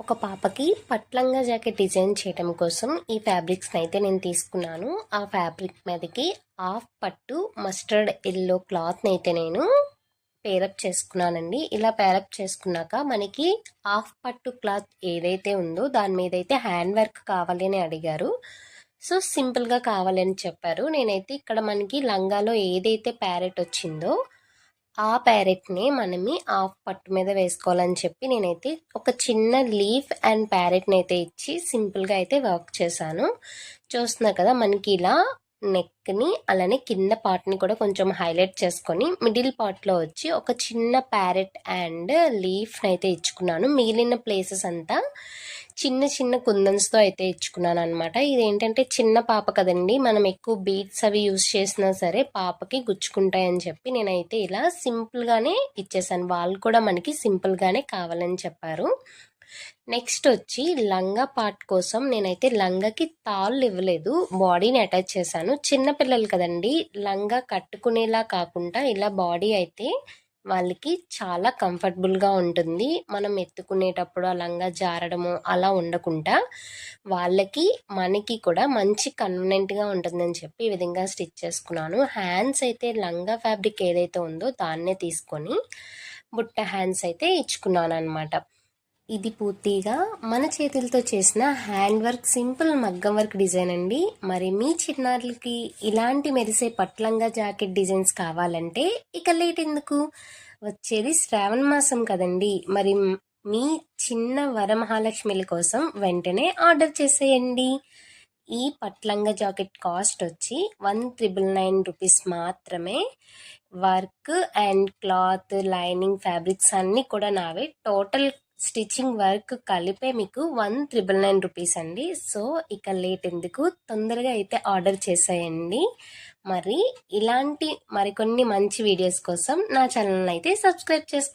ఒక పాపకి పట్లంగా jacket design చేయడం కోసం ఈ ఫ్యాబ్రిక్స్ని అయితే నేను తీసుకున్నాను. ఆ ఫ్యాబ్రిక్ మీదకి హాఫ్ పట్టు మస్టర్డ్ ఎల్లో క్లాత్ని అయితే నేను పేరప్ చేసుకున్నానండి. ఇలా పేరప్ చేసుకున్నాక మనకి హాఫ్ పట్టు క్లాత్ ఏదైతే ఉందో దాని మీద అయితే హ్యాండ్ వర్క్ కావాలి అని అడిగారు. సో సింపుల్గా కావాలని చెప్పారు. నేనైతే ఇక్కడ మనకి లంగాలో ఏదైతే ప్యారెట్ వచ్చిందో ఆ ప్యారెట్ని మనమి హాఫ్ పట్టు మీద వేసుకోవాలని చెప్పి నేనైతే ఒక చిన్న లీఫ్ అండ్ ప్యారెట్ని అయితే ఇచ్చి సింపుల్గా అయితే వర్క్ చేశాను. చూస్తున్నారు కదా, మనకి ఇలా నెక్ని అలానే కింద పార్ట్ని కూడా కొంచెం హైలైట్ చేసుకొని మిడిల్ పార్ట్లో వచ్చి ఒక చిన్న ప్యారెట్ అండ్ లీఫ్ని అయితే ఇచ్చుకున్నాను. మిగిలిన ప్లేసెస్ అంతా చిన్న చిన్న కుందన్స్తో అయితే ఇచ్చుకున్నాను అనమాట. ఇదేంటంటే చిన్న పాప కదండి, మనం ఎక్కువ బీడ్స్ అవి యూస్ చేసినా సరే పాపకి గుచ్చుకుంటాయని చెప్పి నేనైతే ఇలా సింపుల్గానే ఇచ్చేసాను. వాళ్ళు కూడా మనకి సింపుల్గానే కావాలని చెప్పారు. నెక్స్ట్ వచ్చి లంగా పార్ట్ కోసం నేనైతే లంగాకి తాళ్ళు ఇవ్వలేదు, బాడీని అటాచ్ చేశాను. చిన్నపిల్లలు కదండి, లంగా కట్టుకునేలా కాకుండా ఇలా బాడీ అయితే వాళ్ళకి చాలా కంఫర్టబుల్గా ఉంటుంది. మనం ఎత్తుకునేటప్పుడు ఆ లంగా జారడము అలా ఉండకుండా వాళ్ళకి మనకి కూడా మంచి కన్వీనియంట్గా ఉంటుందని చెప్పి ఈ విధంగా స్టిచ్ చేసుకున్నాను. హ్యాండ్స్ అయితే లంగా ఫ్యాబ్రిక్ ఏదైతే ఉందో దాన్నే తీసుకొని బుట్ట హ్యాండ్స్ అయితే ఇచ్చుకున్నాను అనమాట. ఇది పూర్తిగా మన చేతులతో చేసిన హ్యాండ్ వర్క్ సింపుల్ మగ్గం వర్క్ డిజైన్ అండి. మరి మీ చిన్నారులకి ఇలాంటి మెరిసే పట్లంగా జాకెట్ డిజైన్స్ కావాలంటే ఇక లేట్ ఎందుకు, వచ్చేది శ్రావణ మాసం కదండి. మరి మీ చిన్న వరమహాలక్ష్మిల కోసం వెంటనే ఆర్డర్ చేసేయండి. ఈ పట్లంగా జాకెట్ కాస్ట్ వచ్చి 1999 రూపీస్ మాత్రమే. Work and cloth lining fabrics అన్నీ కూడా నావే. టోటల్ స్టిచ్చింగ్ వర్క్ కలిపే మీకు 1999 రూపీస్ అండి. సో ఇక లేట్ ఎందుకు, తొందరగా అయితే ఆర్డర్ చేసేయండి. మరి ఇలాంటి మరికొన్ని మంచి వీడియోస్ కోసం నా ఛానల్ అయితే సబ్స్క్రైబ్ చేసుకోండి.